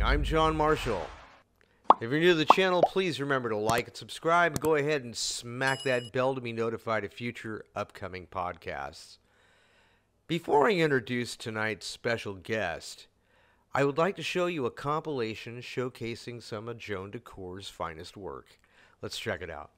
I'm John Marshall. If you're new to the channel, please remember to like and subscribe. Go ahead and smack that bell to be notified of future upcoming podcasts. Before I introduce tonight's special guest, I would like to show you a compilation showcasing some of Joan Dukore's finest work. Let's check it out.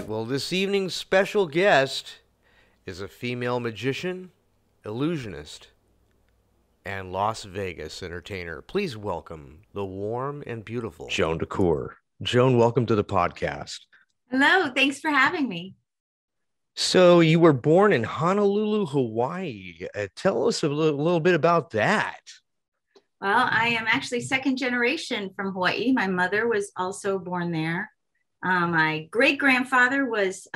Well, this evening's special guest is a female magician, illusionist, and Las Vegas entertainer. Please welcome the warm and beautiful Joan Dukore. Joan, welcome to the podcast. Hello, thanks for having me. So you were born in Honolulu, Hawaii. Tell us a little bit about that. Well, I am actually second generation from Hawaii. My mother was also born there. My great-grandfather was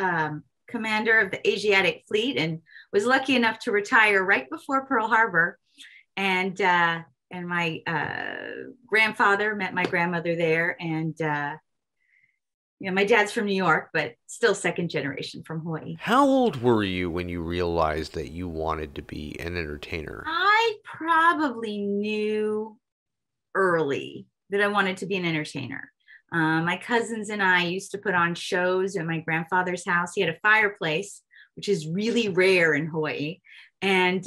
commander of the Asiatic Fleet and was lucky enough to retire right before Pearl Harbor. And my grandfather met my grandmother there. And my dad's from New York, but still second generation from Hawaii. How old were you when you realized that you wanted to be an entertainer? I probably knew early that I wanted to be an entertainer. My cousins and I used to put on shows at my grandfather's house. He had a fireplace, which is really rare in Hawaii. And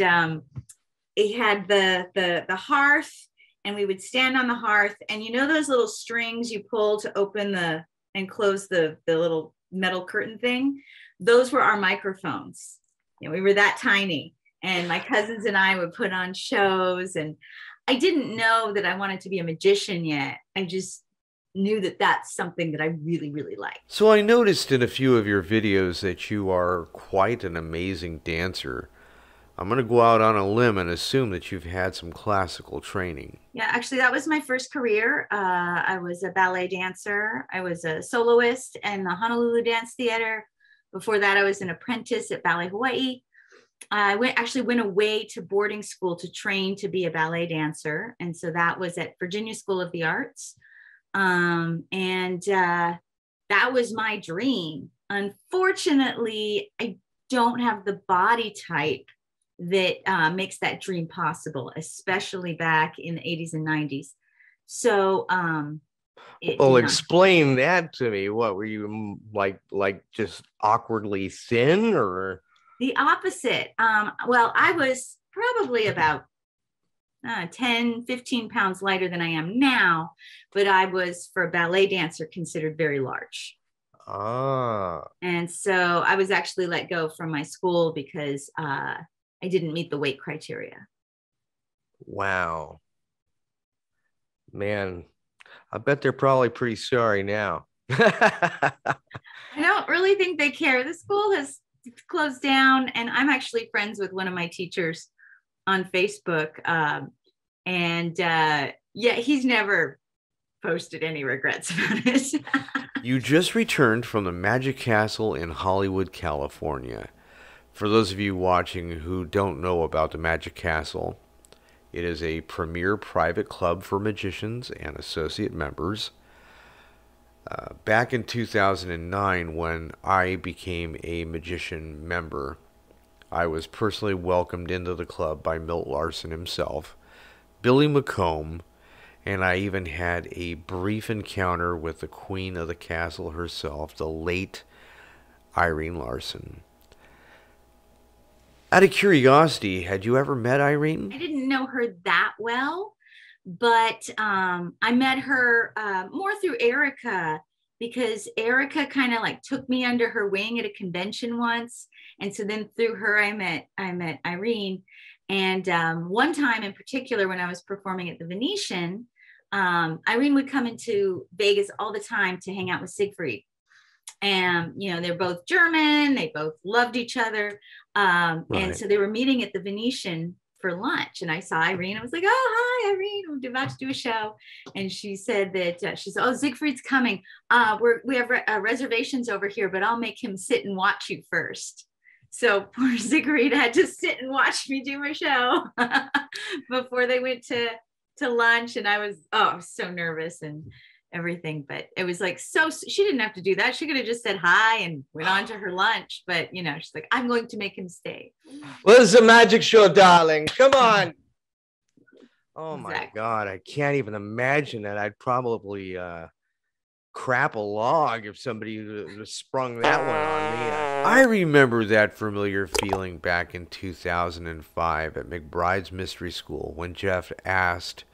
it had the hearth, and we would stand on the hearth. And you know those little strings you pull to open and close the little metal curtain thing? Those were our microphones. We were that tiny. And my cousins and I would put on shows. And I didn't know that I wanted to be a magician yet. I just knew that that's something that I really, really like. So I noticed in a few of your videos that you are quite an amazing dancer. I'm going to go out on a limb and assume that you've had some classical training. Yeah, actually, that was my first career. I was a ballet dancer. I was a soloist in the Honolulu Dance Theater. Before that, I was an apprentice at Ballet Hawaii. I actually went away to boarding school to train to be a ballet dancer. And so that was at Virginia School of the Arts. That was my dream. Unfortunately, I don't have the body type that makes that dream possible, especially back in the 80s and 90s. So, well, explain that to me. What were you like just awkwardly thin, or? The opposite. Well, I was probably about 10, 15 pounds lighter than I am now, but I was, for a ballet dancer, considered very large. Ah, And so I was actually let go from my school because I didn't meet the weight criteria. wow. Man, I bet they're probably pretty sorry now. I don't really think they care. The school has closed down, and I'm actually friends with one of my teachers on Facebook. And yeah, he's never posted any regrets about it. You just returned from the Magic Castle in Hollywood, California. For those of you watching who don't know about the Magic Castle, it is a premier private club for magicians and associate members. Back in 2009, when I became a magician member, I was personally welcomed into the club by Milt Larson himself, Billy McComb, and I even had a brief encounter with the queen of the castle herself, the late Irene Larson. Out of curiosity, had you ever met Irene? I didn't know her that well, but I met her more through Erica, because Erica kind of like took me under her wing at a convention once, and so then through her I met Irene. And one time in particular, when I was performing at the Venetian, Irene would come into Vegas all the time to hang out with Siegfried. And you know, they're both German, they both loved each other, and so they were meeting at the Venetian for lunch, and I saw Irene. I was like, oh, hi Irene, I'm about to do a show. And she said that she said, oh, Siegfried's coming, we have reservations over here, but I'll make him sit and watch you first. So poor Siegfried had to sit and watch me do my show before they went to lunch. And I was so nervous and everything, but it was like, so she didn't have to do that. She could have just said hi and went on to her lunch, but you know, she's like, I'm going to make him stay. Well, this is a magic show, darling. Come on. Oh my God, I can't even imagine that. I'd probably crap a log if somebody sprung that one on me. I remember that familiar feeling back in 2005 at McBride's Mystery School when Jeff asked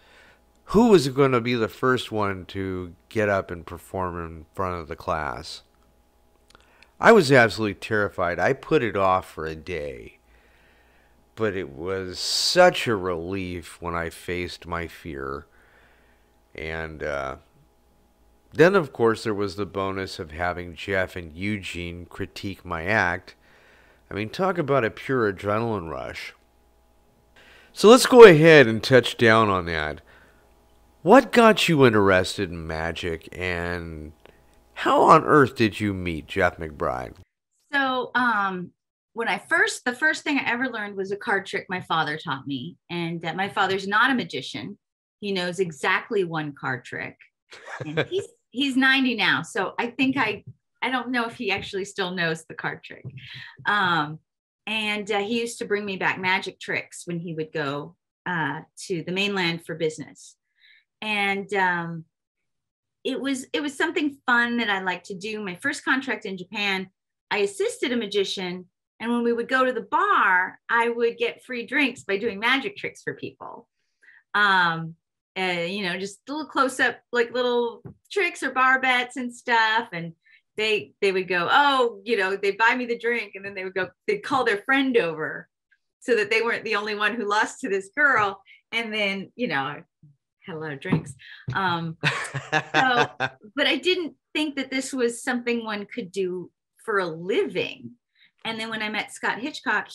who was going to be the first one to get up and perform in front of the class. I was absolutely terrified. I put it off for a day. But it was such a relief when I faced my fear. And then, of course, there was the bonus of having Jeff and Eugene critique my act. I mean, talk about a pure adrenaline rush. So let's go ahead and touch down on that. What got you interested in magic, and how on earth did you meet Jeff McBride? So, when the first thing I ever learned was a card trick my father taught me. And my father's not a magician. He knows exactly one card trick. And he's 90 now. So I think I don't know if he actually still knows the card trick. And he used to bring me back magic tricks when he would go to the mainland for business. And it was something fun that I liked to do. My first contract in Japan, I assisted a magician, and when we would go to the bar, I would get free drinks by doing magic tricks for people. You know, just a little close up, like little tricks or bar bets and stuff. And they would go, oh, you know, they'd buy me the drink, and then they'd call their friend over so that they weren't the only one who lost to this girl. And then, you know, I had a lot of drinks. But I didn't think that this was something one could do for a living. And then when I met Scott Hitchcock,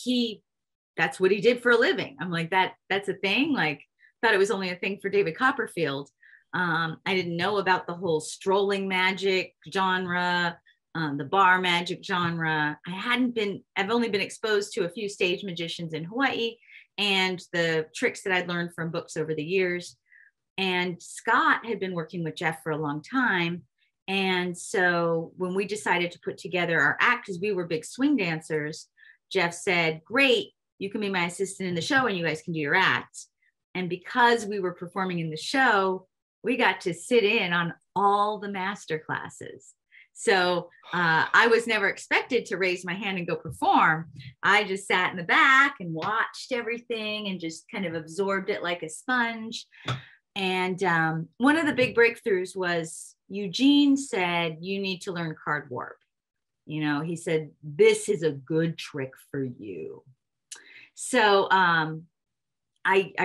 that's what he did for a living. I'm like, that's a thing. Like, thought it was only a thing for David Copperfield. I didn't know about the whole strolling magic genre, the bar magic genre. I've only been exposed to a few stage magicians in Hawaii and the tricks that I'd learned from books over the years. And Scott had been working with Jeff for a long time. And so when we decided to put together our act, because we were big swing dancers, Jeff said, great, you can be my assistant in the show and you guys can do your act. And because we were performing in the show, we got to sit in on all the master classes. So I was never expected to raise my hand and go perform. I just sat in the back and watched everything and just kind of absorbed it like a sponge. And one of the big breakthroughs was Eugene said, you need to learn card warp. You know, he said, this is a good trick for you. So I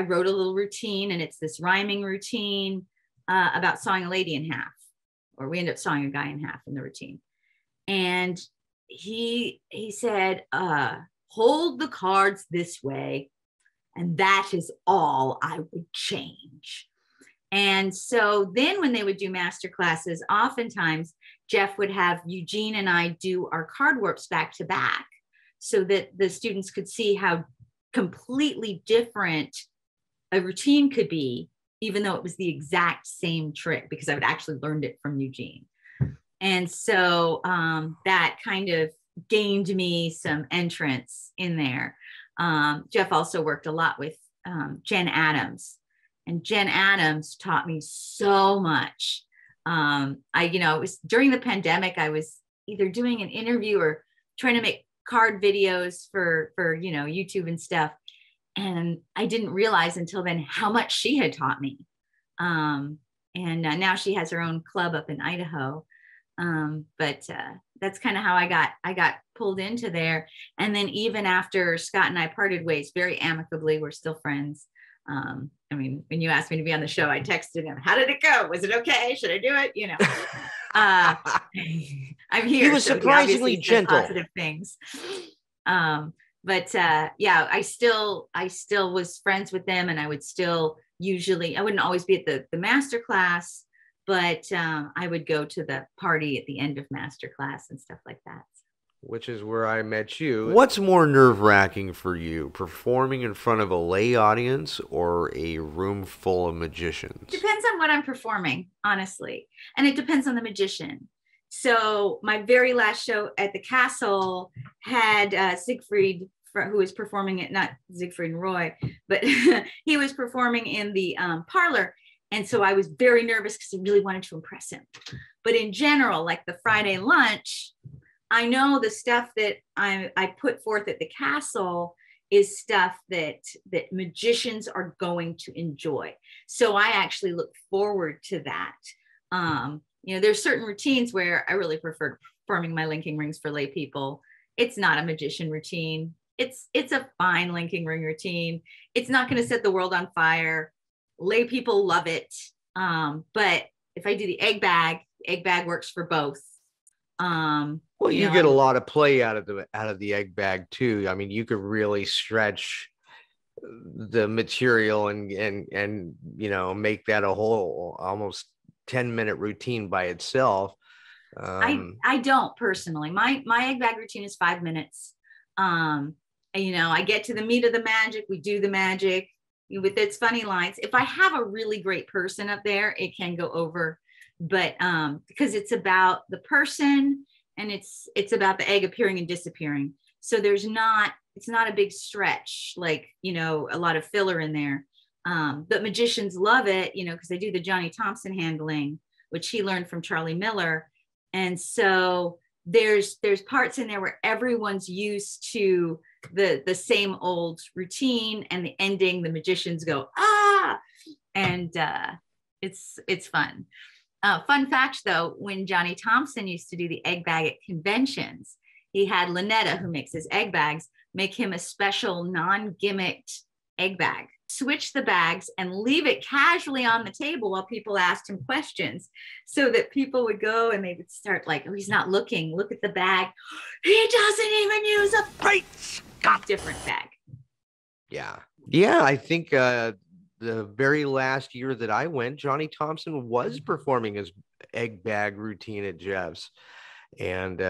wrote a little routine, and it's this rhyming routine about sawing a lady in half, or we end up sawing a guy in half in the routine. And he said, hold the cards this way, and that is all I would change. And so then when they would do master classes, oftentimes Jeff would have Eugene and I do our card warps back to back so that the students could see how completely different a routine could be, even though it was the exact same trick, because I would actually learned it from Eugene. And so that kind of gained me some entrance in there. Jeff also worked a lot with Jen Adams, and Jen Adams taught me so much. It was during the pandemic, I was either doing an interview or trying to make card videos for YouTube and stuff. And I didn't realize until then how much she had taught me. And now she has her own club up in Idaho. But that's kind of how I got pulled into there. And then even after Scott and I parted ways very amicably, we're still friends. I mean, when you asked me to be on the show, I texted him, how did it go? Was it okay? Should I do it? You know, I'm here. He was so surprisingly he gentle. positive things. Yeah, I still was friends with them, and I would still I wouldn't always be at the master class, but I would go to the party at the end of master class and stuff like that. Which is where I met you. What's more nerve-wracking for you, performing in front of a lay audience or a room full of magicians? Depends on what I'm performing, honestly. And it depends on the magician. So my very last show at the Castle had Siegfried, who was performing it, not Siegfried and Roy, but he was performing in the parlor. And so I was very nervous because I really wanted to impress him. But in general, like the Friday lunch, I know the stuff that I put forth at the Castle is stuff that magicians are going to enjoy. So I actually look forward to that. There's certain routines where I really prefer performing my linking rings for lay people. It's not a magician routine. It's a fine linking ring routine. It's not going to set the world on fire. Lay people love it. But if I do the egg bag works for both. Well, you get a lot of play out of the egg bag too. I mean, you could really stretch the material and make that a whole almost 10-minute routine by itself. I don't personally. My egg bag routine is 5 minutes. I get to the meat of the magic. We do the magic with its funny lines. If I have a really great person up there, it can go over, but because it's about the person. And it's about the egg appearing and disappearing. So it's not a big stretch, like, a lot of filler in there. But magicians love it, because they do the Johnny Thompson handling, which he learned from Charlie Miller. And so there's parts in there where everyone's used to the same old routine, and the ending, the magicians go, ah, and it's fun. Fun fact, though, when Johnny Thompson used to do the egg bag at conventions, he had Lynetta, who makes his egg bags, make him a special non-gimmicked egg bag. Switch the bags and leave it casually on the table while people asked him questions, so that people would go and they would start like, oh, he's not looking. Look at the bag. He doesn't even use a different bag. Yeah. I think the very last year that I went, Johnny Thompson was performing his egg bag routine at Jeff's, and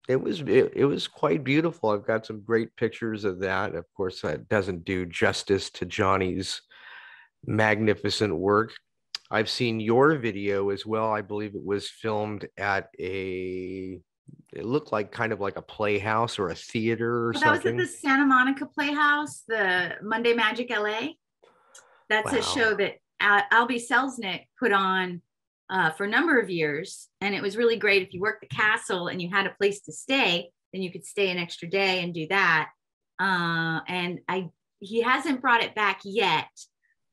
it was quite beautiful. I've got some great pictures of that. Of course, that doesn't do justice to Johnny's magnificent work. I've seen your video as well. I believe it was filmed at it looked like kind of like a playhouse or a theater or something. That was at the Santa Monica Playhouse, the Monday Magic LA. That's a show that Albie Selznick put on for a number of years. And it was really great. If you worked the Castle and you had a place to stay, then you could stay an extra day and do that. And he hasn't brought it back yet,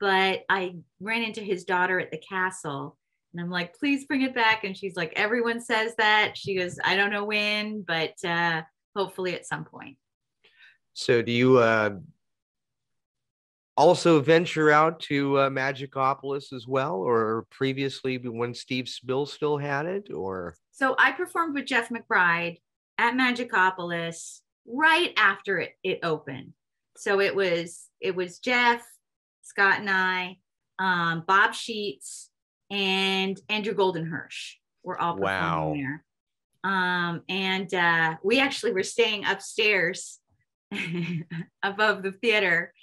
but I ran into his daughter at the castle. And I'm like, please bring it back. And she's like, everyone says that. She goes, I don't know when, but hopefully at some point. So do you also venture out to Magicopolis as well, or previously when Steve Spill still had it? Or so I performed with Jeff McBride at Magicopolis right after it opened. So it was Jeff, Scott and I, Bob Sheets, and Andrew Goldenhirsch were all performing there. And we actually were staying upstairs above the theater.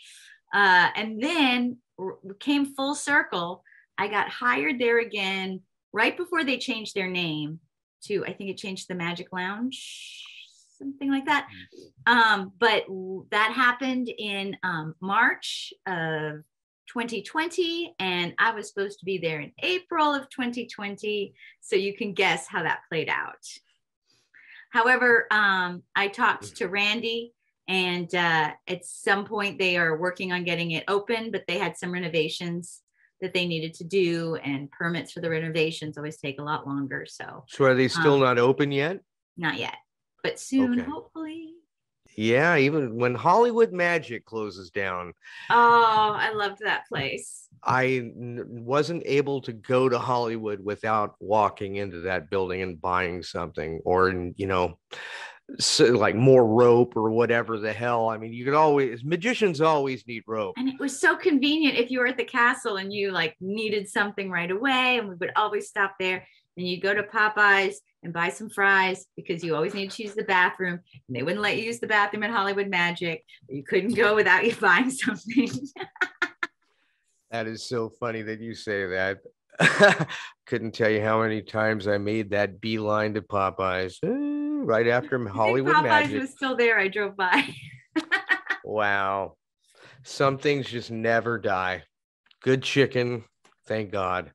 And then came full circle. I got hired there again right before they changed their name to, I think it changed to the Magic Lounge, something like that. But that happened in March of 2020, and I was supposed to be there in April of 2020. So you can guess how that played out. However, I talked to Randy, and at some point they are working on getting it open, but they had some renovations that they needed to do, and permits for the renovations always take a lot longer. So are they still not open yet? Not yet, but soon, Okay. hopefully. Yeah, even when Hollywood Magic closes down. Oh, I loved that place. I wasn't able to go to Hollywood without walking into that building and buying something, or, you know, so like more rope or whatever the hell. I mean, you could always, magicians always need rope. And it was so convenient if you were at the castle and you like needed something right away, and we would always stop there. And you go to Popeyes and buy some fries because you always need to use the bathroom. And they wouldn't let you use the bathroom at Hollywood Magic. You couldn't go without you buying something. That is so funny that you say that. Couldn't tell you how many times I made that beeline to Popeyes right after Hollywood Popeyes Magic was still there. I drove by. Wow. Some things just never die. Good chicken. Thank God.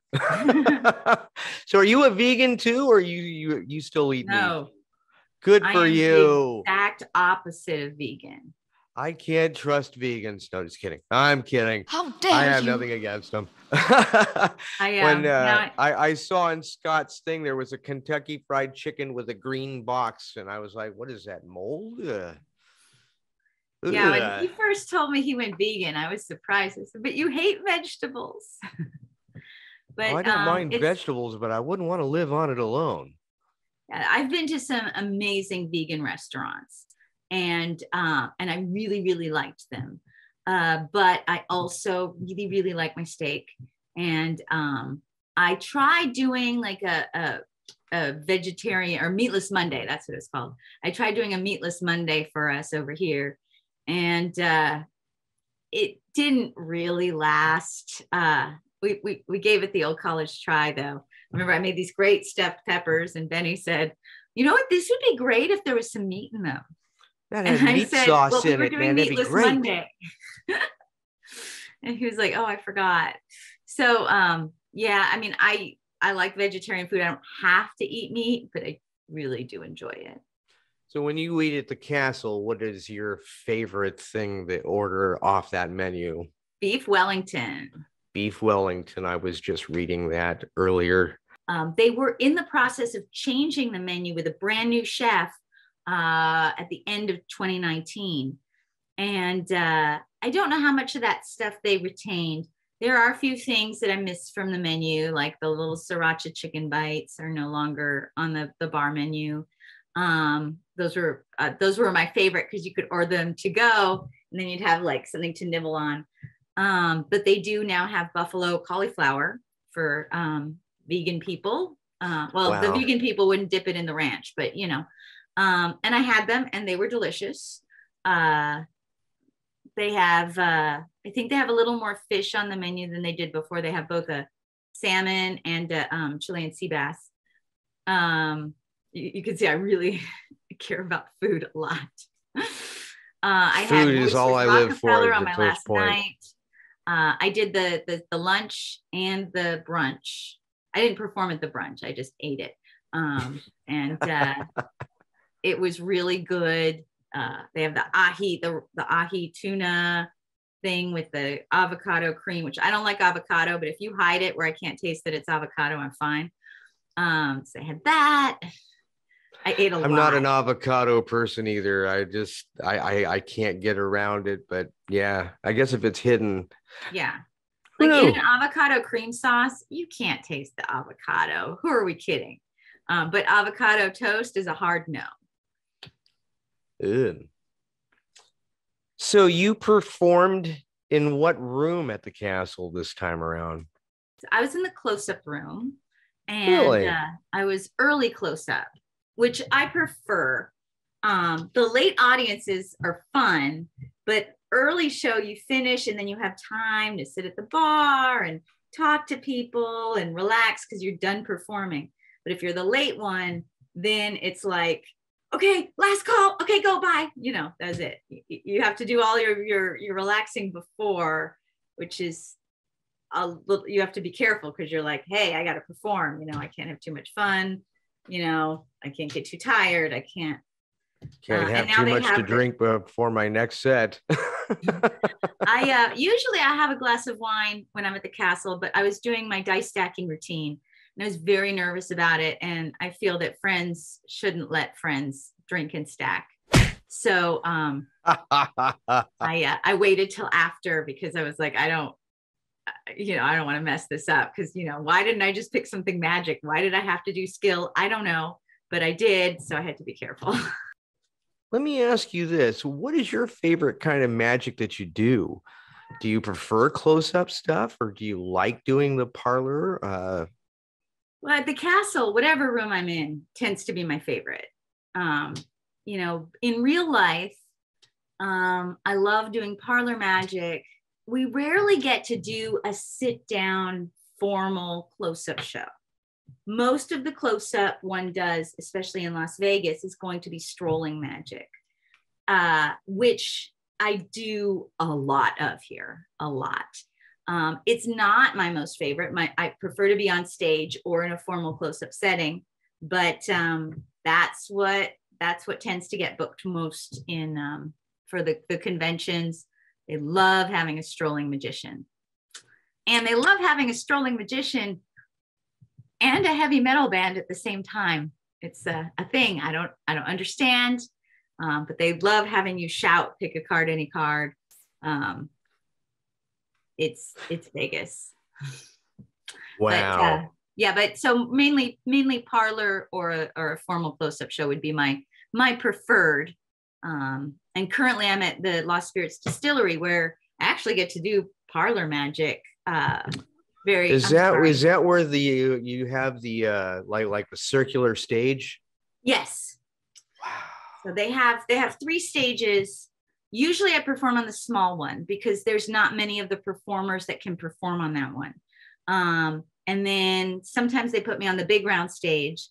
So are you a vegan too, or you still eat meat? Good for you. The exact opposite of vegan. I can't trust vegans. No, just kidding. I'm kidding. How dare you? I have nothing against them. I saw in Scott's thing, there was a Kentucky Fried Chicken with a green box, and I was like, what is that, mold? Yeah, when he first told me he went vegan, I was surprised. I said, but you hate vegetables. But I don't mind vegetables, but I wouldn't want to live on it alone. Yeah, I've been to some amazing vegan restaurants, and I really, really liked them. But I also really, really like my steak. And I tried doing like a vegetarian or meatless Monday. That's what it's called. I tried doing a meatless Monday for us over here, and it didn't really last. We gave it the old college try, though. Remember, I made these great stuffed peppers, and Benny said, you know what, this would be great if there was some meat in them. That had meat sauce in it, man. That'd be great. Monday. And he was like, oh, I forgot. So, yeah, I mean, I like vegetarian food. I don't have to eat meat, but I really do enjoy it. So when you eat at the castle, what is your favorite thing to order off that menu? Beef Wellington. Beef Wellington. I was just reading that earlier. They were in the process of changing the menu with a brand new chef at the end of 2019. And I don't know how much of that stuff they retained. There are a few things that I missed from the menu, like the little sriracha chicken bites are no longer on the bar menu. Those were my favorite because you could order them to go, and then you'd have like something to nibble on. But they do now have buffalo cauliflower for vegan people. Wow. The vegan people wouldn't dip it in the ranch, but you know. And I had them, and they were delicious. They have, I think they have a little more fish on the menu than they did before. They have both a salmon and a Chilean sea bass. You can see I really care about food a lot. Food is all I live for on my last night. I did the lunch and the brunch. I didn't perform at the brunch. I just ate it. And it was really good. They have the ahi, the ahi tuna. thing with the avocado cream, which I don't like avocado, but if you hide it where I can't taste that it's avocado, I'm fine. So I had that. I ate a lot. I'm not an avocado person either. I can't get around it, but yeah, I guess if it's hidden. Yeah. Like in an avocado cream sauce, you can't taste the avocado. Who are we kidding? But avocado toast is a hard no. Ew. So you performed in what room at the castle this time around? I was in the close-up room, and Really? I was early close-up, which I prefer. The late audiences are fun, but early show you finish and then you have time to sit at the bar and talk to people and relax because you're done performing. But if you're the late one, then it's like, okay, last call. Okay, go, bye. You know, that's it. You have to do all your relaxing before, which is you have to be careful because you're like, hey, I got to perform. You know, I can't have too much fun. You know, I can't get too tired. I can't have too much to drink before my next set. I usually I have a glass of wine when I'm at the castle, but I was doing my dice stacking routine and I was very nervous about it. And I feel that friends shouldn't let friends drink and stack. So I waited till after because I was like, I don't want to mess this up because, why didn't I just pick something magic? Why did I have to do skill? I don't know, but I did. So I had to be careful. Let me ask you this. What is your favorite kind of magic that you do? Do you prefer close-up stuff or do you like doing the parlor? Well, at the castle, whatever room I'm in tends to be my favorite. In real life, I love doing parlor magic. We rarely get to do a sit-down formal close-up show. Most of the close-up one does, especially in Las Vegas, is going to be strolling magic, which I do a lot of here, a lot. It's not my most favorite. I prefer to be on stage or in a formal close-up setting, but that's what tends to get booked most in for the conventions. They love having a strolling magician, and they love having a strolling magician and a heavy metal band at the same time. It's a thing I don't understand, but they love having you shout, pick a card, any card. It's Vegas. Wow. But so mainly parlor or a formal close-up show would be my preferred. And currently I'm at the Lost Spirits Distillery where I actually get to do parlor magic. Is that where you have the like the circular stage? Yes. Wow. So they have 3 stages. Usually I perform on the small one because there's not many of the performers that can perform on that one. And then sometimes they put me on the big round stage.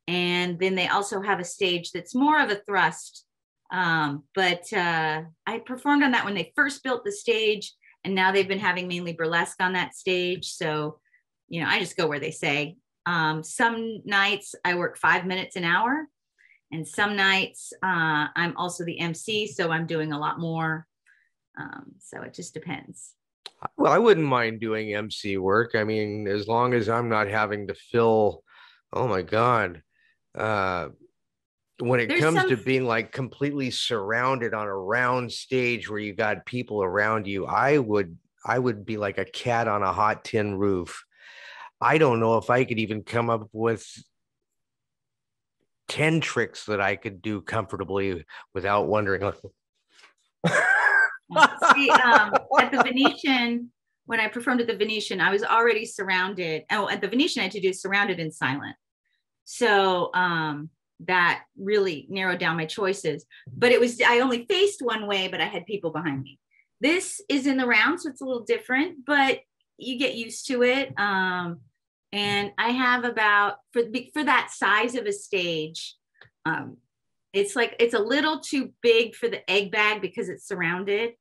And then they also have a stage that's more of a thrust. But I performed on that when they first built the stage. And now they've been having mainly burlesque on that stage. So, I just go where they say. Some nights I work 5 minutes an hour. And some nights I'm also the MC. So I'm doing a lot more. So it just depends. Well, I wouldn't mind doing MC work. I mean, as long as I'm not having to fill, oh my God. When it comes to being like completely surrounded on a round stage where you got people around you, I would be like a cat on a hot tin roof. I don't know if I could even come up with 10 tricks that I could do comfortably without wondering. See, at the Venetian, when I performed at the Venetian, I was already surrounded. Oh, at the Venetian, I had to do surrounded and silent. So that really narrowed down my choices. But I only faced one way, but I had people behind me. This is in the round, so it's a little different, but you get used to it. And I have about, for that size of a stage, it's a little too big for the egg bag because it's surrounded,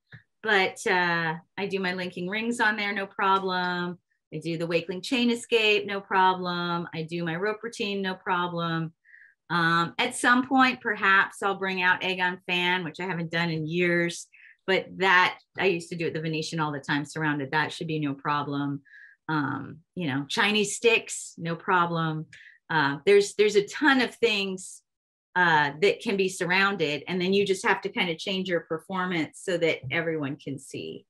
but I do my linking rings on there, no problem. I do the wakeling chain escape, no problem. I do my rope routine, no problem. At some point, perhaps I'll bring out egg on fan, which I haven't done in years, but that I used to do at the Venetian all the time, surrounded. That should be no problem. You know, Chinese sticks, no problem. There's a ton of things that can be surrounded, and then you just have to kind of change your performance so that everyone can see.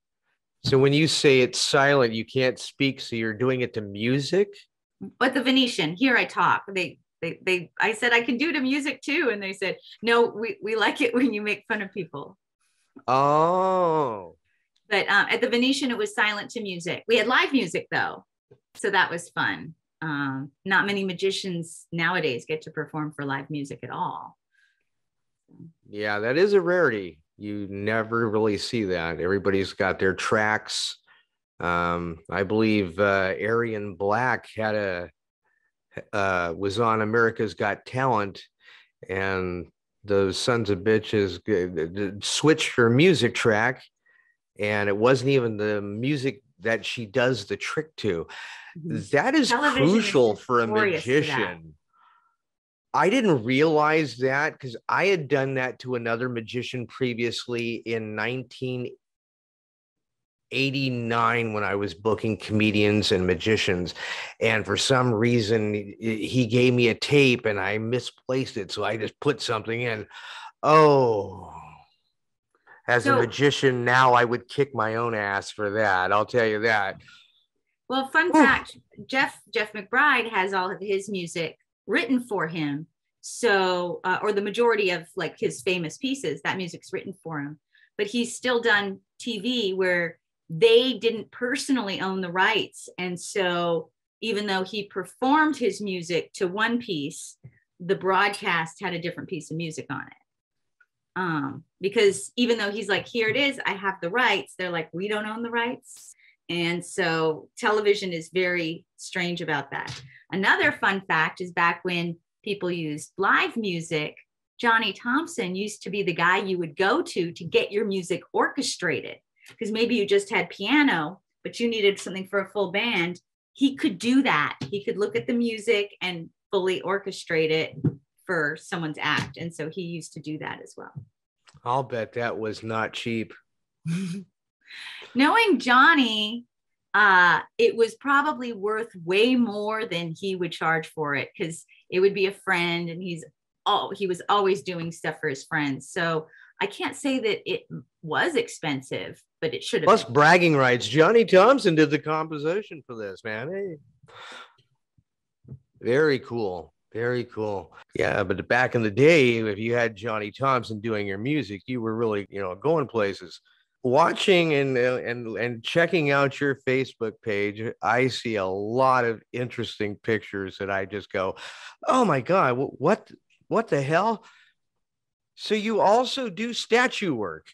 So when you say it's silent, you can't speak, so you're doing it to music? But the Venetian, here I talk. I said I can do to music too, and they said no. We like it when you make fun of people. Oh. But at the Venetian, it was silent to music. We had live music though, so that was fun. Not many magicians nowadays get to perform for live music at all. Yeah, that is a rarity. You never really see that. Everybody's got their tracks. I believe Arian Black had was on America's Got Talent, and those sons of bitches switched her music track, and it wasn't even the music that she does the trick to. That is Television crucial is for a notorious for that. magician. I didn't realize that because I had done that to another magician previously in 1989 when I was booking comedians and magicians. And for some reason, he gave me a tape and I misplaced it. So I just put something in. Oh, as a magician now, I would kick my own ass for that. I'll tell you that. Well, fun fact, Jeff McBride has all of his music written for him. So, or the majority of like his famous pieces, that music's written for him. But he's still done TV where they didn't personally own the rights. And so even though he performed his music to one piece, the broadcast had a different piece of music on it. Because even though he's like, here it is, I have the rights, they're like, we don't own the rights. And so television is very strange about that. Another fun fact is back when people used live music, Johnny Thompson used to be the guy you would go to get your music orchestrated. Because maybe you just had piano, but you needed something for a full band. He could do that. He could look at the music and fully orchestrate it for someone's act. And so he used to do that as well. I'll bet that was not cheap. Knowing Johnny, it was probably worth way more than he would charge for it because it would be a friend and he was always doing stuff for his friends. So I can't say that it was expensive, but it should have Plus been. Bragging rights. Johnny Thompson did the composition for this, man. Hey. Very cool. Very cool. Yeah, but back in the day, if you had Johnny Thompson doing your music, you were really, going places. Watching and checking out your Facebook page, I see a lot of interesting pictures that I just go, oh my God, what the hell? So you also do statue work?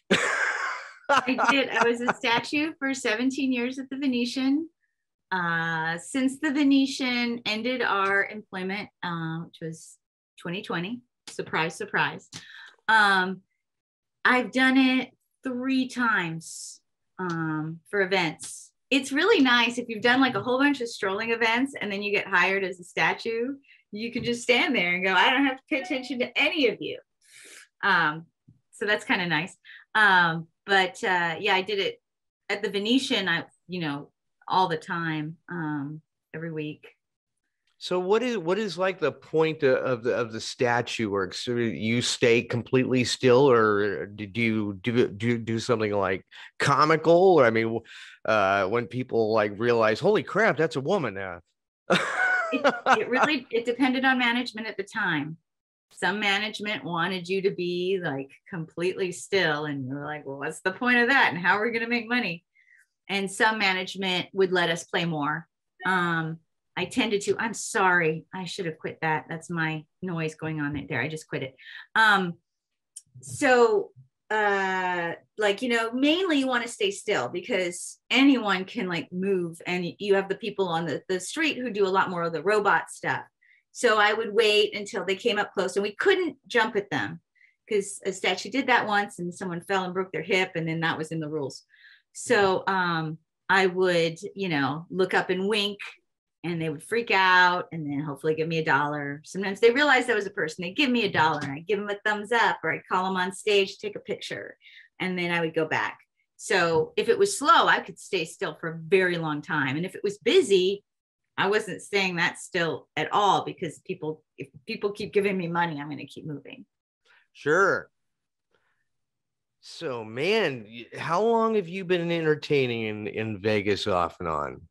I did. I was a statue for 17 years at the Venetian. Since the Venetian ended our employment, which was 2020, surprise, surprise. I've done it 3 times for events. It's really nice if you've done like a whole bunch of strolling events and then you get hired as a statue, you can just stand there and go, I don't have to pay attention to any of you. So that's kind of nice. But yeah, I did it at the Venetian, all the time, every week. So what is like the point of the statue work? So you stay completely still, or do you do something like comical? Or I mean, when people like realize, holy crap, that's a woman now. It depended on management at the time. Some management wanted you to be like completely still, and you're like, well, what's the point of that? And how are we going to make money? And some management would let us play more. I tended to. I'm sorry, I should have quit that. That's my noise going on there. I just quit it. Mainly you want to stay still because anyone can like move, and you have the people on the street who do a lot more of the robot stuff. So I would wait until they came up close, and we couldn't jump at them because a statue did that once and someone fell and broke their hip, and then that was in the rules. So I would, look up and wink, and they would freak out and then hopefully give me $1. Sometimes they realized I was a person. They give me $1 and I give them a thumbs up, or I call them on stage to take a picture. and then I would go back. So if it was slow, I could stay still for a very long time. And if it was busy, I wasn't staying that still at all, because if people keep giving me money, I'm going to keep moving. Sure. So, man, how long have you been entertaining in Vegas off and on?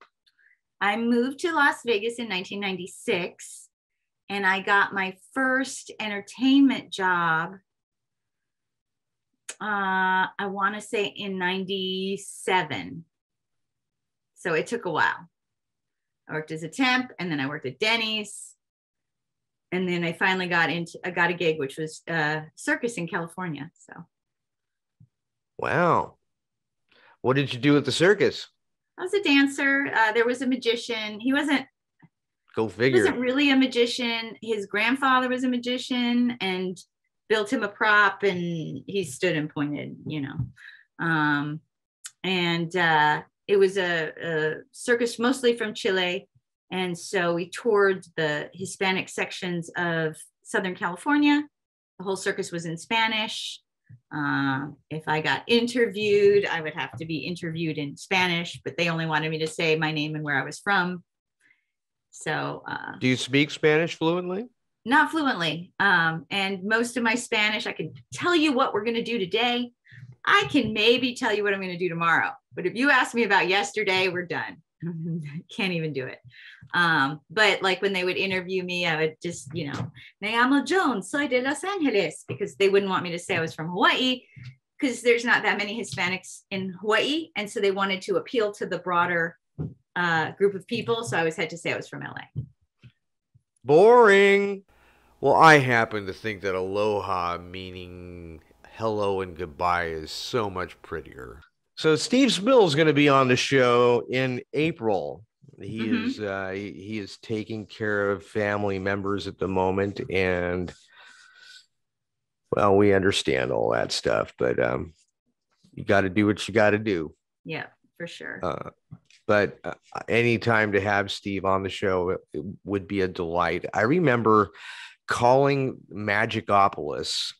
I moved to Las Vegas in 1996, and I got my first entertainment job, I want to say in 97. So it took a while. I worked as a temp, and then I worked at Denny's. And then I finally got a gig, which was circus in California. So. Wow. What did you do at the circus? I was a dancer. There was a magician. Go figure. He wasn't really a magician. His grandfather was a magician and built him a prop, and he stood and pointed, it was a circus mostly from Chile. And so we toured the Hispanic sections of Southern California. The whole circus was in Spanish. If I got interviewed, I would have to be interviewed in Spanish, but they only wanted me to say my name and where I was from. So, do you speak Spanish fluently? Not fluently. And most of my Spanish, I can tell you what we're going to do today. I can maybe tell you what I'm going to do tomorrow. But if you ask me about yesterday, we're done. Can't even do it. But like when they would interview me, I would just, me llamo Joan, soy de Los Angeles, because they wouldn't want me to say I was from Hawaii, because there's not that many Hispanics in Hawaii. And so they wanted to appeal to the broader group of people. So I always had to say I was from LA. Boring. Well, I happen to think that aloha, meaning hello and goodbye, is so much prettier. So Steve Spill is going to be on the show in April. He is taking care of family members at the moment, and well, we understand all that stuff, but you got to do what you got to do. Yeah, for sure. But anytime to have Steve on the show, it would be a delight. I remember calling Magicopolis.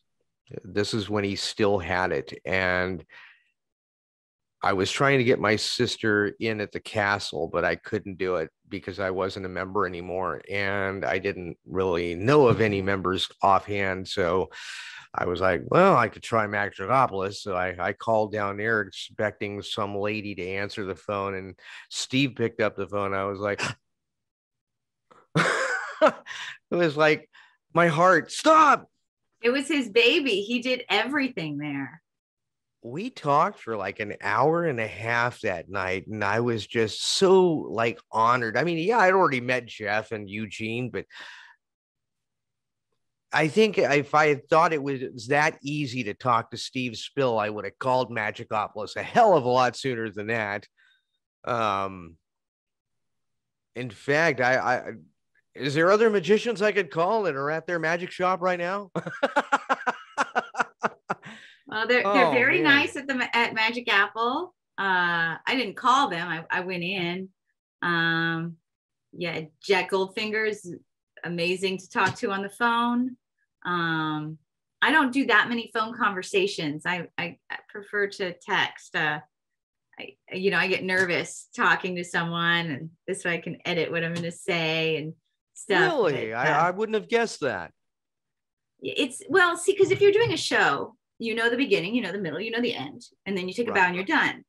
This is when he still had it, and I was trying to get my sister in at the castle, but I couldn't do it because I wasn't a member anymore. And I didn't really know of any members offhand. So I was like, well, I could try Magicopolis. So I called down there expecting some lady to answer the phone. And Steve picked up the phone. I was like, it was like my heart, stop. It was his baby. He did everything there. We talked for like an hour and a half that night, and I was just so like honored. I mean, yeah, I'd already met Jeff and Eugene, but I think if I had thought it was that easy to talk to Steve Spill, I would have called Magicopolis a hell of a lot sooner than that. In fact, I is there other magicians I could call that are at their magic shop right now? Well, they're very nice at Magic Apple. I didn't call them. I went in. Yeah, Jack Goldfinger is amazing to talk to on the phone. I don't do that many phone conversations. I prefer to text. I get nervous talking to someone, and this way I can edit what I'm going to say and stuff. Really? But, I wouldn't have guessed that. Because if you're doing a show, you know the beginning, you know the middle, you know the end, and then you take a bow and you're done.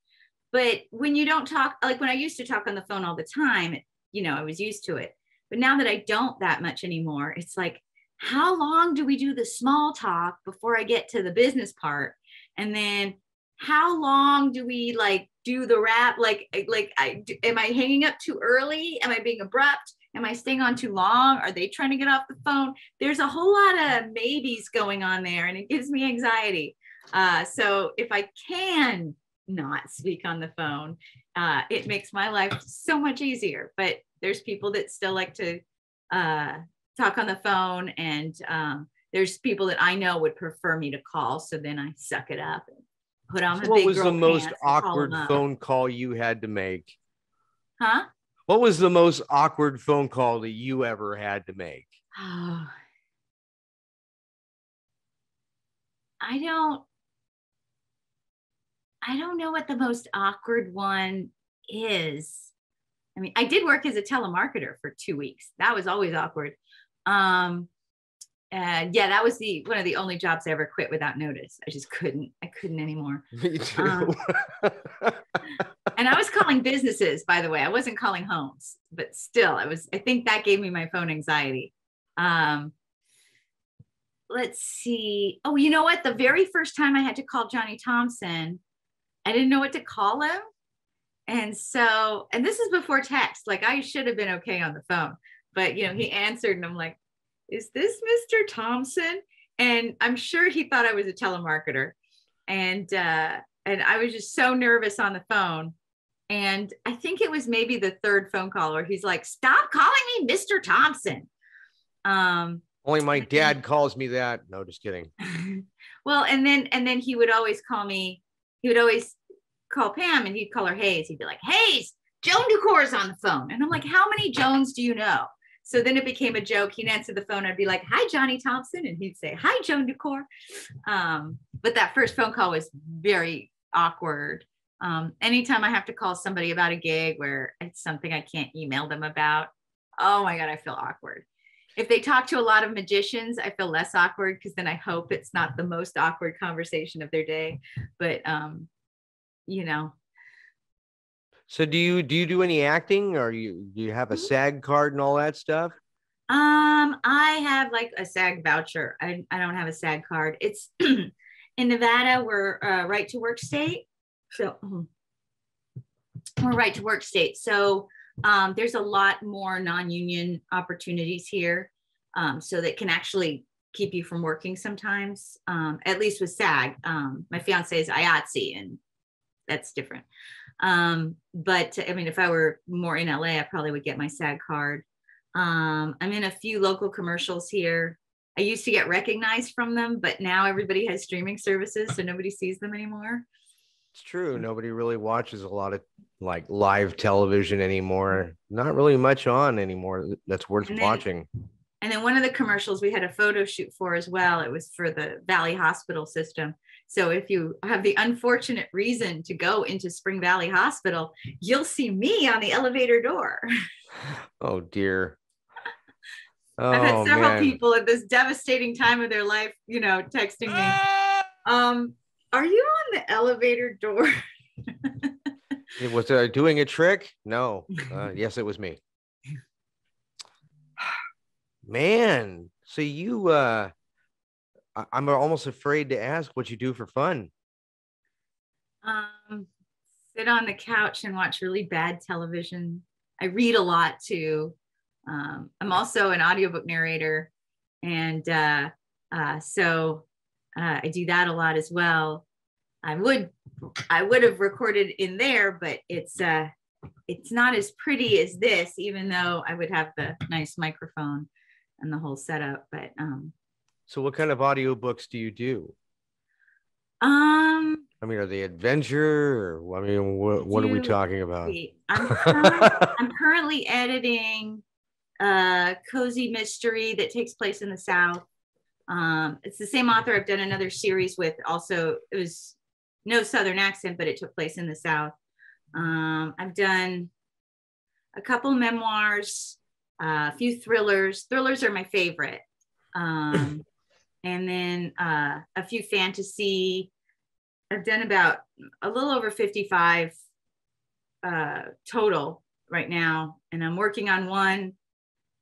But when you don't talk, like when I used to talk on the phone all the time, I was used to it. But now that I don't that much anymore, it's like, how long do we do the small talk before I get to the business part? And then how long do we do the rap? Am I hanging up too early? Am I being abrupt? Am I staying on too long? Are they trying to get off the phone? There's a whole lot of maybes going on there, and it gives me anxiety. So if I can not speak on the phone, it makes my life so much easier. But there's people that still like to talk on the phone, and there's people that I know would prefer me to call. So then I suck it up and put on my big girl pants. What was the most awkward phone call you had to make? Huh? What was the most awkward phone call that you ever had to make? I I don't know what the most awkward one is. I mean, I did work as a telemarketer for 2 weeks. That was always awkward. And yeah, that was one of the only jobs I ever quit without notice. I couldn't anymore. Me too. And I was calling businesses, by the way. I wasn't calling homes, but still, I think that gave me my phone anxiety. Let's see. Oh, you know what? The very first time I had to call Johnny Thompson, I didn't know what to call him. And this is before text. Like, I should have been okay on the phone, but he answered and I'm like, is this Mr. Thompson? And I'm sure he thought I was a telemarketer. And I was just so nervous on the phone. And I think it was maybe the third phone call where he's like, stop calling me Mr. Thompson. Only my dad calls me that. No, just kidding. Well, and then he would always call me, he would always call Pam and he'd call her Hayes. He'd be like, Hayes, Joan Dukore's on the phone. And I'm like, how many Joans do you know? So then it became a joke. He'd answer the phone. I'd be like, hi, Johnny Thompson. And he'd say, hi, Joan Dukore. But that first phone call was very awkward. Anytime I have to call somebody about a gig where it's something I can't email them about, oh my God, I feel awkward. If they talk to a lot of magicians, I feel less awkward because then I hope it's not the most awkward conversation of their day. But, So do you do any acting, or do you have a SAG card and all that stuff? I have like a SAG voucher. I don't have a SAG card. It's in Nevada, we're right to work state. So we're right to work state. So there's a lot more non-union opportunities here. So that can actually keep you from working sometimes, at least with SAG. My fiance is IATSE and that's different. But I mean, if I were more in LA, I probably would get my SAG card. I'm in a few local commercials here. I used to get recognized from them, but now everybody has streaming services, so nobody sees them anymore. It's true. Nobody really watches a lot of like live television anymore. Not really much on anymore that's worth watching. And then one of the commercials we had a photo shoot for as well. It was for the Valley Hospital system. So if you have the unfortunate reason to go into Spring Valley Hospital, you'll see me on the elevator door. Oh dear. I've had several people at this devastating time of their life, texting me, are you on the elevator door? Was I doing a trick? No. Yes, it was me. Man, so you, I'm almost afraid to ask what you do for fun. Sit on the couch and watch really bad television. I read a lot too. I'm also an audiobook narrator. And so I do that a lot as well. I would have recorded in there, but it's not as pretty as this, even though I would have the nice microphone and the whole setup. But so what kind of audiobooks do you do? I mean, are they adventure, or I mean, what are we talking about? I'm currently editing a cozy mystery that takes place in the South. It's the same author I've done another series with. Also, it was no Southern accent, but it took place in the South. I've done a couple memoirs, a few thrillers. Thrillers are my favorite. And then a few fantasy. I've done about a little over 55 total right now. And I'm working on one,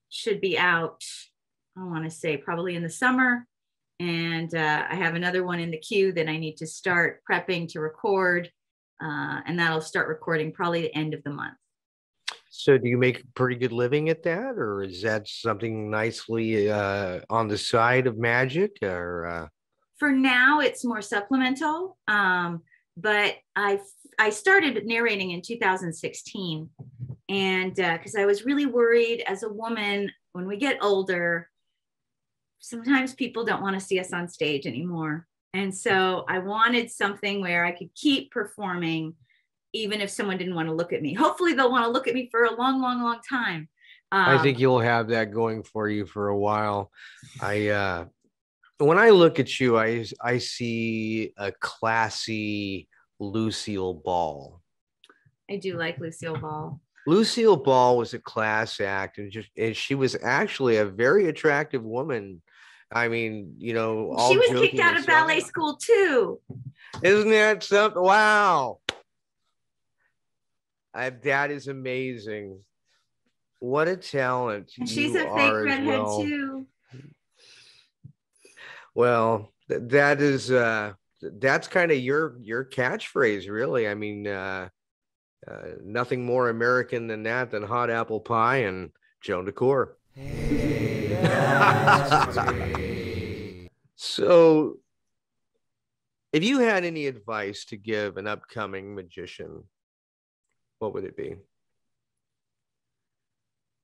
should be out, I want to say probably in the summer. And I have another one in the queue that I need to start prepping to record. And that'll start recording probably the end of the month. So do you make a pretty good living at that, or is that something nicely on the side of magic, or? For now, it's more supplemental. But I started narrating in 2016. And because I was really worried as a woman, when we get older, sometimes people don't want to see us on stage anymore. And so I wanted something where I could keep performing, even if someone didn't want to look at me. Hopefully they'll want to look at me for a long, long, long time. I think you'll have that going for you for a while. When I look at you, I see a classy Lucille Ball. I do like Lucille Ball. Lucille Ball was a class act, and she was actually a very attractive woman. I mean, you know, all She was kicked joking out of ballet aside. school too. Isn't that something? Wow. That is amazing. What a talent And she's you a fake are as redhead well. too. Well, that's kind of your catchphrase, really. I mean, nothing more American than that, than hot apple pie and Joan Dukore. Hey, so, if you had any advice to give an upcoming magician, what would it be?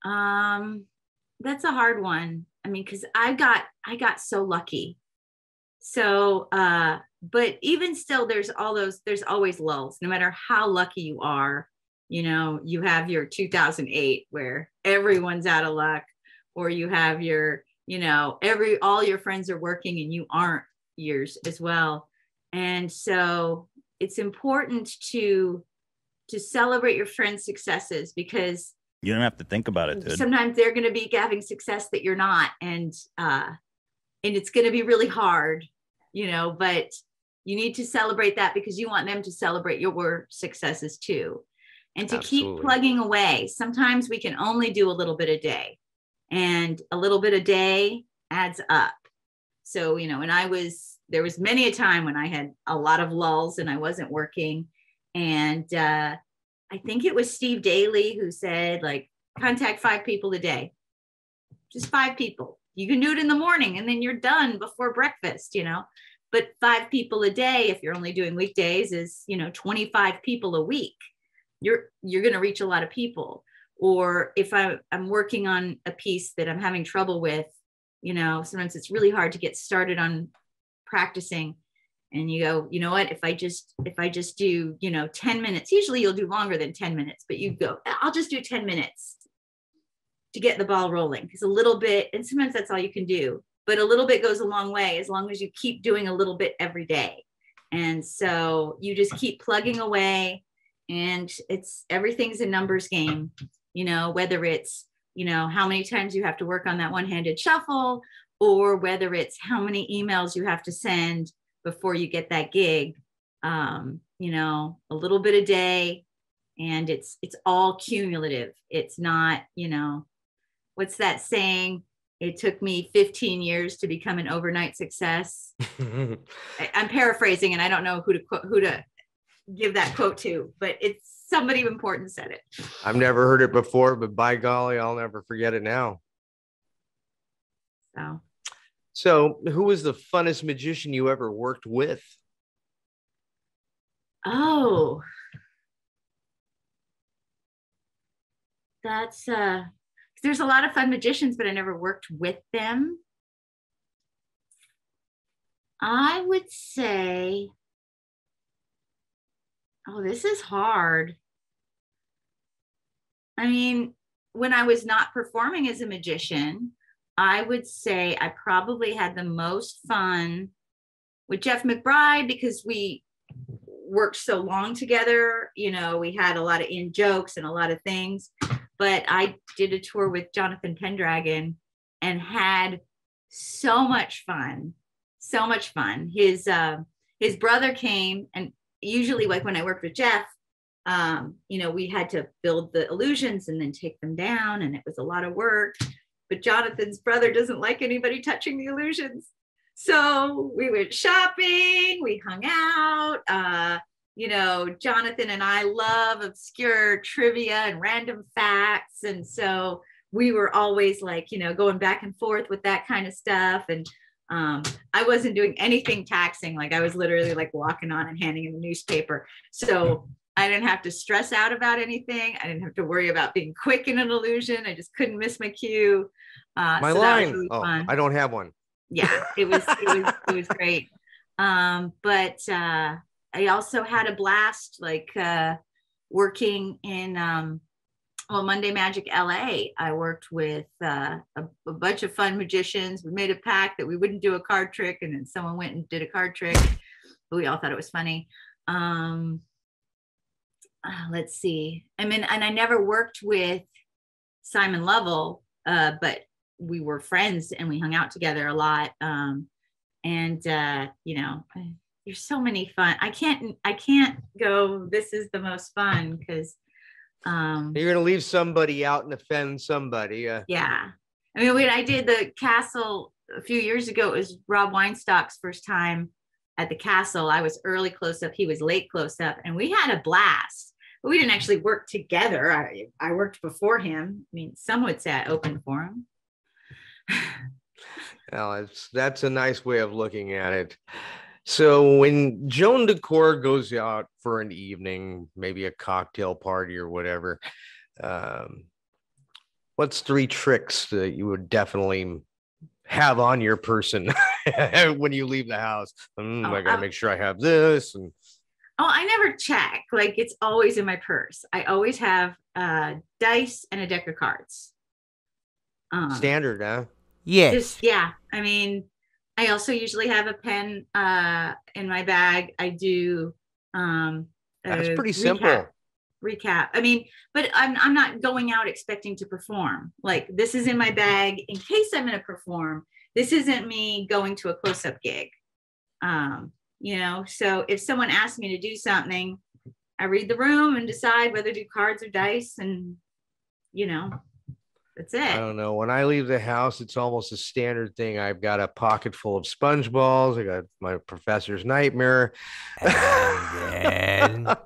That's a hard one. I mean, because I got so lucky. So, but even still, there's always lulls. No matter how lucky you are, you know, you have your 2008 where everyone's out of luck, or you have your, you know, all your friends are working and you aren't, yours as well. And so it's important to celebrate your friends' successes, because you don't have to think about it, dude. Sometimes they're going to be having success that you're not, and it's going to be really hard, you know, but you need to celebrate that because you want them to celebrate your successes too. And to keep plugging away. Sometimes we can only do a little bit a day, and a little bit a day adds up. So, you know, there was many a time when I had a lot of lulls and I wasn't working. And I think it was Steve Daly who said, like, contact 5 people a day, just 5 people. You can do it in the morning and then you're done before breakfast, you know, but 5 people a day, if you're only doing weekdays, is, you know, 25 people a week. You're going to reach a lot of people. Or if I'm working on a piece that I'm having trouble with, you know, sometimes it's really hard to get started on practicing. And you go, you know what, if I just do, you know, 10 minutes, usually you'll do longer than 10 minutes, but you go, I'll just do 10 minutes to get the ball rolling. Because a little bit, and sometimes that's all you can do, but a little bit goes a long way as long as you keep doing a little bit every day. And so you just keep plugging away, and everything's a numbers game, you know, whether it's, you know, how many times you have to work on that one-handed shuffle, or whether it's how many emails you have to send before you get that gig. You know, a little bit a day, and it's all cumulative. It's not, you know, what's that saying? It took me 15 years to become an overnight success. I'm paraphrasing, and I don't know who to give that quote to, but it's somebody important said it. I've never heard it before, but by golly, I'll never forget it now. So who was the funnest magician you ever worked with? Oh, that's there's a lot of fun magicians, but I never worked with them. I would say, oh, this is hard. I mean, when I was not performing as a magician, I would say I probably had the most fun with Jeff McBride, because we worked so long together. You know, we had a lot of in jokes and a lot of things. But I did a tour with Jonathan Pendragon and had so much fun. So much fun. His brother came, and usually, like when I worked with Jeff, you know, we had to build the illusions and then take them down, and it was a lot of work. But Jonathan's brother doesn't like anybody touching the illusions. So we went shopping, we hung out. You know, Jonathan and I love obscure trivia and random facts. And so we were always like, you know, going back and forth with that kind of stuff. And I wasn't doing anything taxing. Like, I was literally like walking on and handing him a newspaper. So I didn't have to stress out about anything. I didn't have to worry about being quick in an illusion. I just couldn't miss my cue. My so line. Really oh, fun. I don't have one. Yeah, it was great. But I also had a blast, like working in Monday Magic LA. I worked with a bunch of fun magicians. We made a pact that we wouldn't do a card trick, and then someone went and did a card trick. But we all thought it was funny. Let's see. I mean, and I never worked with Simon Lovell, but we were friends and we hung out together a lot. You know, there's so many fun. I can't go, this is the most fun, because you're gonna leave somebody out and offend somebody. Yeah. I mean, when I did the Castle a few years ago, it was Rob Weinstock's first time at the Castle. I was early close up, he was late close up, and we had a blast. But we didn't actually work together. I worked before him. I mean, some would say I opened for him. Well, that's a nice way of looking at it. So when Joan Dukore goes out for an evening, maybe a cocktail party or whatever, what's 3 tricks that you would definitely have on your person when you leave the house? I gotta make sure I have this. And I never check. Like, it's always in my purse. I always have dice and a deck of cards. Standard, huh? Yes. Yeah. I mean, I also usually have a pen in my bag. I do. That's pretty simple. Recap. I mean, but I'm not going out expecting to perform. Like, this is in my bag in case I'm going to perform. This isn't me going to a close-up gig. You know, so if someone asks me to do something, I read the room and decide whether to do cards or dice, and, you know, that's it. I don't know. When I leave the house, it's almost a standard thing. I've got a pocket full of sponge balls. I got my professor's nightmare. And then...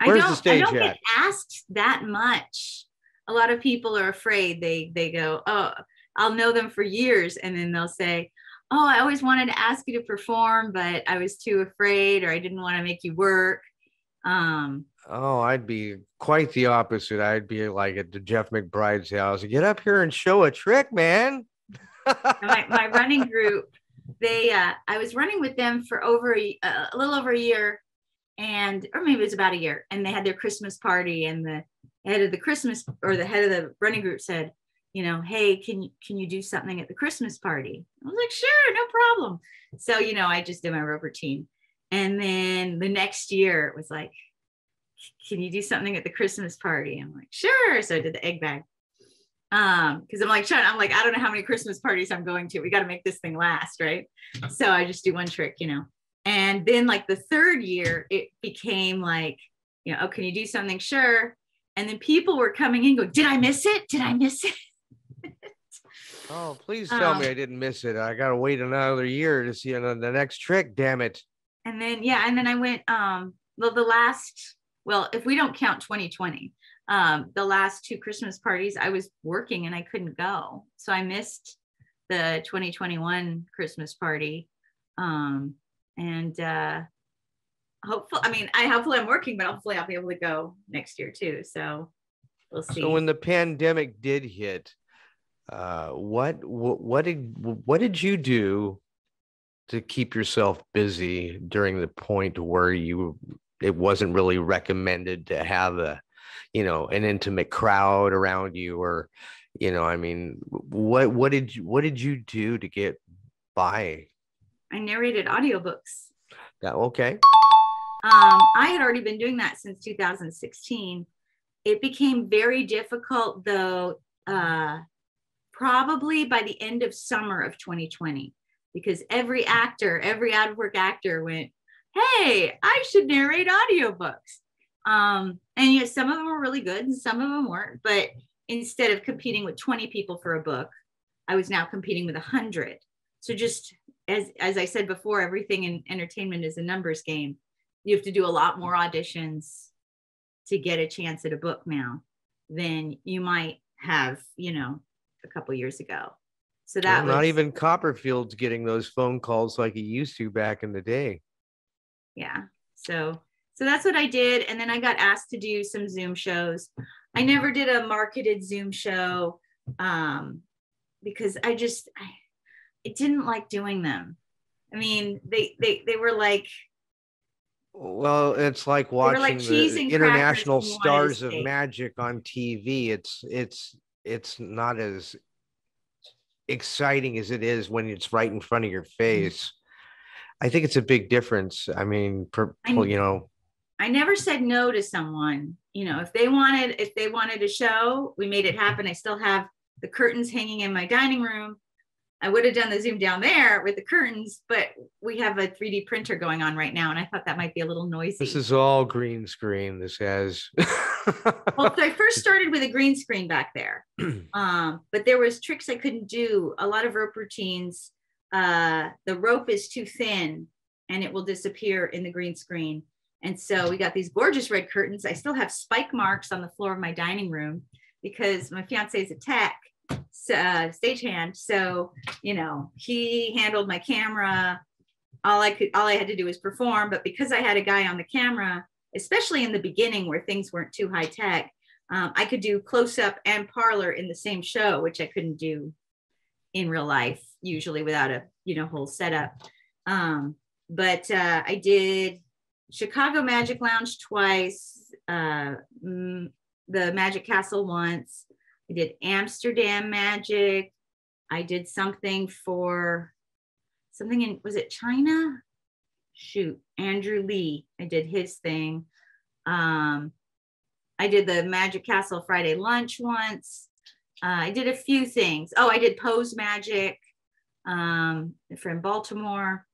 Where's the stage I don't at? get asked that much. A lot of people are afraid. They go, oh, I'll know them for years. And then they'll say, oh, I always wanted to ask you to perform, but I was too afraid, or I didn't want to make you work. Oh, I'd be quite the opposite. I'd be like at the Jeff McBride's house. Get up here and show a trick, man. my running group, I was running with them for a little over a year, or maybe it was about a year, and they had their Christmas party, and the head of the running group said, you know, hey, can you do something at the Christmas party? I was like, sure, no problem. So, you know, I just did my routine. And then the next year it was like, can you do something at the Christmas party? I'm like, sure. So I did the egg bag. Because I'm like, I don't know how many Christmas parties I'm going to. We got to make this thing last, right? So I just do one trick, you know. And then like the third year, it became like, you know, oh, can you do something? Sure. And then people were coming in, go, did I miss it? Did I miss it? Oh, please tell me I didn't miss it. I gotta wait another year to see the next trick. Damn it. And then I went. If we don't count 2020, the last 2 Christmas parties I was working and I couldn't go, so I missed the 2021 Christmas party. Hopefully I'm working, but hopefully I'll be able to go next year too. So we'll see. So when the pandemic did hit, what did you do to keep yourself busy during the point where it wasn't really recommended to have an intimate crowd around you, or, you know, I mean, what did you do to get by? I narrated audiobooks. Okay. I had already been doing that since 2016. It became very difficult though, probably by the end of summer of 2020, because every out of work actor went, hey, I should narrate audiobooks. And yes, some of them were really good and some of them weren't, but instead of competing with 20 people for a book, I was now competing with 100. So just as I said before, everything in entertainment is a numbers game. You have to do a lot more auditions to get a chance at a book now than you might have, you know, a couple years ago. So that was not even Copperfield's getting those phone calls like he used to back in the day. Yeah. So that's what I did. And then I got asked to do some Zoom shows. I never did a marketed Zoom show because I didn't like doing them. I mean, they were like, well, it's like watching the international stars of magic on TV. It's not as exciting as it is when it's right in front of your face. I think it's a big difference. I mean, I never said no to someone. If they wanted a show, we made it happen. I still have the curtains hanging in my dining room. I would have done the Zoom down there with the curtains, but we have a 3D printer going on right now, and I thought that might be a little noisy. This is all green screen. This has. Well, so I first started with a green screen back there, but there was tricks I couldn't do. A lot of rope routines. The rope is too thin, and it will disappear in the green screen. And so we got these gorgeous red curtains. I still have spike marks on the floor of my dining room because my fiance is a tech stagehand. So, he handled my camera. All I had to do was perform. But because I had a guy on the camera, especially in the beginning where things weren't too high tech, I could do close up and parlor in the same show, which I couldn't do in real life, usually without a, whole setup. But I did Chicago Magic Lounge twice, the Magic Castle once. I did Amsterdam Magic. I did something was it China? Shoot, Andrew Lee. I did his thing. I did the Magic Castle Friday lunch once. I did a few things. Oh, I did Pose Magic from Baltimore.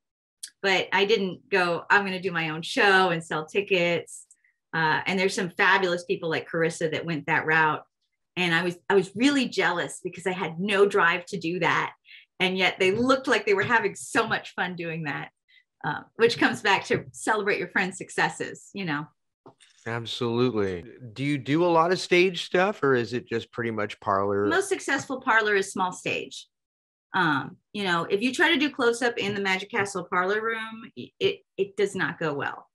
But I didn't go, I'm going to do my own show and sell tickets. And there's some fabulous people like Carissa that went that route. And I was really jealous because I had no drive to do that. And yet they looked like they were having so much fun doing that, which comes back to celebrate your friends' successes, Absolutely. Do you do a lot of stage stuff, or is it just pretty much parlor? The most successful parlor is small stage. If you try to do close up in the Magic Castle parlor room, it does not go well.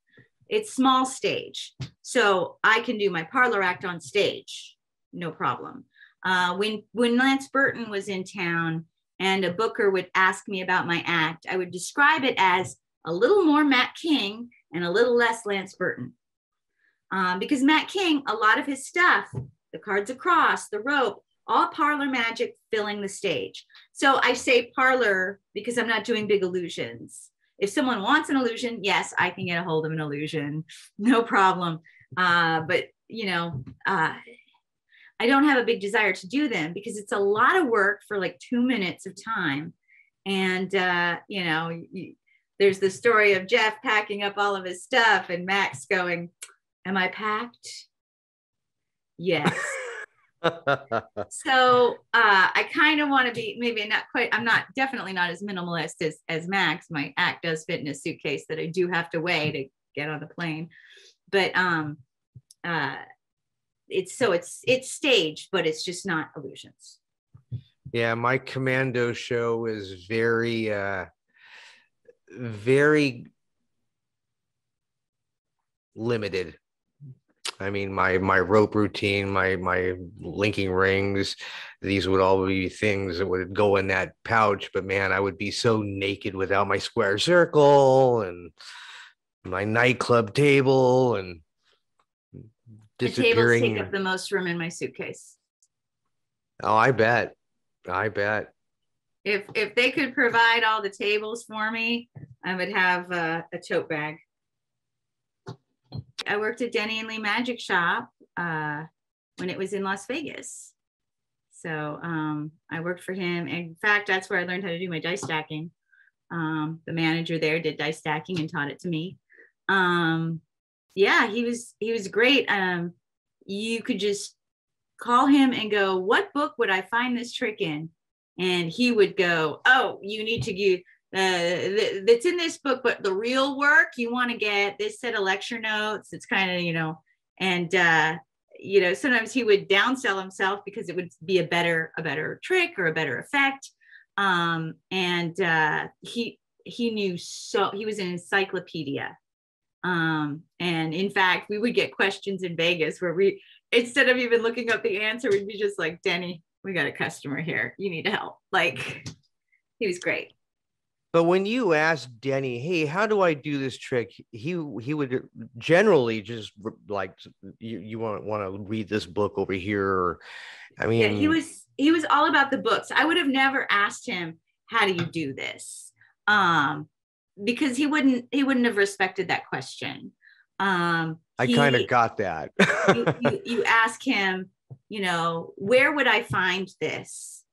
It's small stage. So I can do my parlor act on stage. No problem. When Lance Burton was in town and a booker would ask me about my act, I would describe it as a little more Matt King and a little less Lance Burton. Because Matt King, a lot of his stuff, the cards across, the rope, all parlor magic filling the stage. So I say parlor because I'm not doing big illusions. If someone wants an illusion, yes, I can get a hold of an illusion. No problem. But, I don't have a big desire to do them because it's a lot of work for like 2 minutes of time. And, there's the story of Jeff packing up all of his stuff and Max going, "Am I packed?" Yes. So I kind of want to be, maybe not quite, I'm not, definitely not as minimalist as Max. My act does fit in a suitcase that I do have to weigh to get on the plane. But it's staged, but it's just not illusions. Yeah, my commando show is very very limited. I mean, my rope routine, my linking rings, these would all be things that would go in that pouch. But man, I would be so naked without my square circle and my nightclub table and disappearing. The tables take up the most room in my suitcase. Oh, I bet. If they could provide all the tables for me, I would have a tote bag. I worked at Denny and Lee Magic Shop when it was in Las Vegas. So I worked for him. In fact, that's where I learned how to do my dice stacking. The manager there did dice stacking and taught it to me. Yeah, he was great. You could just call him and go, "What book would I find this trick in?" And he would go, "Oh, you need to get that's in this book, but the real work you want to get this set of lecture notes." It's kind of, and sometimes he would downsell himself because it would be a better trick or a better effect. He knew, so he was an encyclopedia. And in fact, we would get questions in Vegas where we, instead of even looking up the answer, we'd be just like, "Denny, we got a customer here. You need help." Like, he was great. But when you asked Denny, "Hey, how do I do this trick?" he would generally just like, you want to read this book over here. Or, I mean, yeah, he was all about the books. I would have never asked him, "How do you do this?" because he wouldn't have respected that question. I kind of got that. you ask him, where would I find this?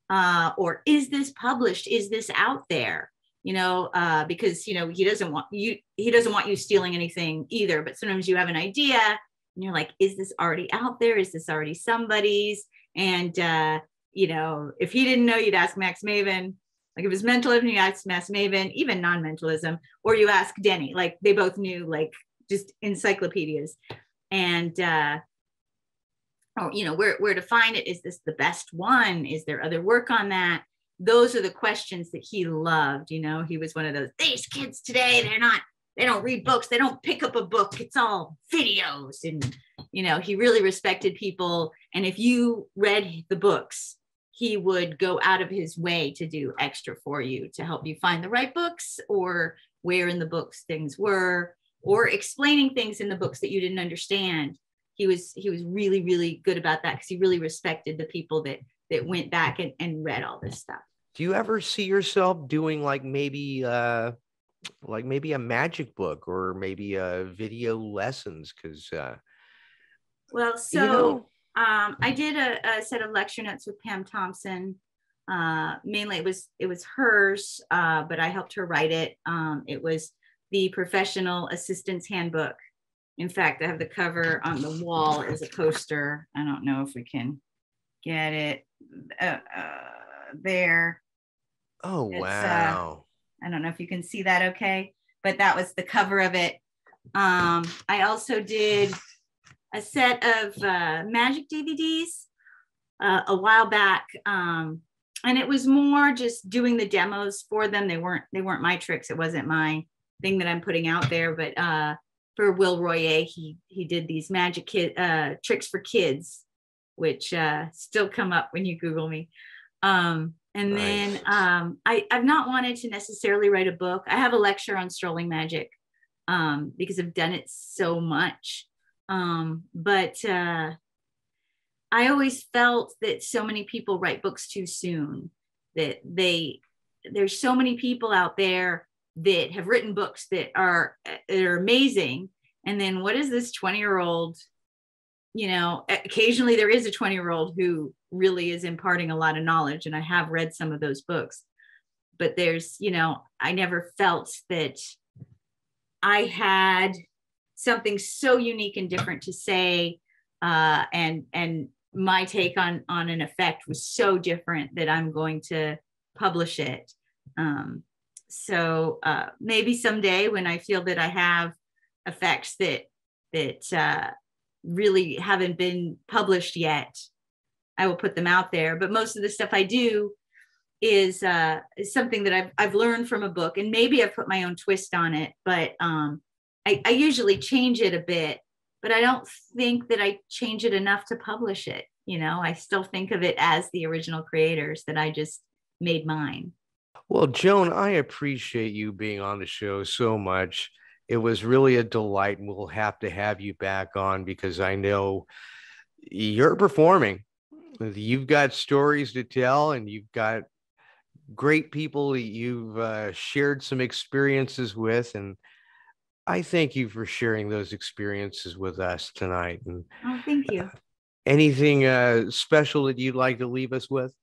Or is this published? Is this out there? Because he doesn't want you stealing anything either. But sometimes you have an idea and you're like, is this already out there? Is this already somebody's? And if he didn't know, you'd ask Max Maven. Like if it's mentalism, you ask Max Maven, even non-mentalism, or you ask Denny. Like they both knew, like just encyclopedias. And where to find it? Is this the best one? Is there other work on that? Those are the questions that he loved. He was one of these kids today, they don't read books. They don't pick up a book. It's all videos. And, he really respected people. And if you read the books, he would go out of his way to do extra for you to help you find the right books, or where in the books things were, or explaining things in the books that you didn't understand. He was really, really good about that, because he really respected the people that went back and read all this stuff. Do you ever see yourself doing like maybe a magic book, or maybe video lessons? Because I did a set of lecture notes with Pam Thompson. Mainly it was hers, but I helped her write it. It was the Professional Assistant's Handbook. In fact, I have the cover on the wall as a poster. I don't know if we can get it there. Oh, wow. I don't know if you can see that okay, but that was the cover of it. I also did a set of magic DVDs a while back. And it was more just doing the demos for them. They weren't my tricks. It wasn't my thing that I'm putting out there, but for Will Royer, he did these magic tricks for kids, which still come up when you Google me. And nice. Then I've not wanted to necessarily write a book. I have a lecture on strolling magic because I've done it so much. But I always felt that so many people write books too soon, that there's so many people out there that have written books that are amazing. And then what is this 20-year-old, occasionally there is a 20-year-old who really is imparting a lot of knowledge. And I have read some of those books, but there's, I never felt that I had something so unique and different to say. And my take on an effect was so different that I'm going to publish it. So maybe someday when I feel that I have effects that really haven't been published yet, I will put them out there. But most of the stuff I do is something that I've learned from a book, and maybe I've put my own twist on it, but I usually change it a bit, but I don't think that I change it enough to publish it. I still think of it as the original creators, that I just made mine. Well, Joan, I appreciate you being on the show so much. It was really a delight, and we'll have to have you back on, because I know you're performing. You've got stories to tell, and you've got great people that you've shared some experiences with. And I thank you for sharing those experiences with us tonight. And oh, thank you. Anything special that you'd like to leave us with?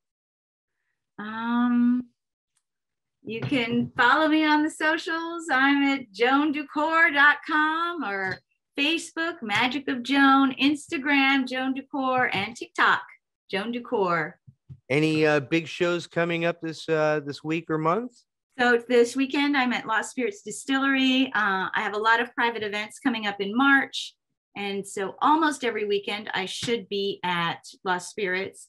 You can follow me on the socials. I'm at joandukore.com, or Facebook, Magic of Joan, Instagram, Joan Dukore, and TikTok, Joan Dukore. Any big shows coming up this week or month? So this weekend, I'm at Lost Spirits Distillery. I have a lot of private events coming up in March. And so almost every weekend, I should be at Lost Spirits.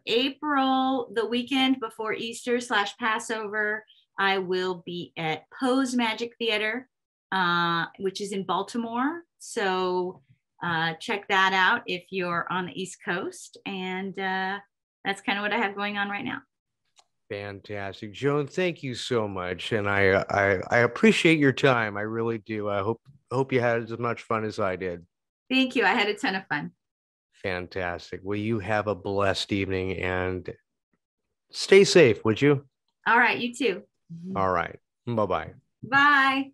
April, the weekend before Easter / Passover, I will be at Poe's Magic Theater, which is in Baltimore. So check that out if you're on the East Coast. And that's kind of what I have going on right now. Fantastic. Joan, thank you so much. And I appreciate your time. I really do. I hope you had as much fun as I did. Thank you. I had a ton of fun. Fantastic. Well, you have a blessed evening, and stay safe, would you? All right. You too. All right. Bye-bye. Bye.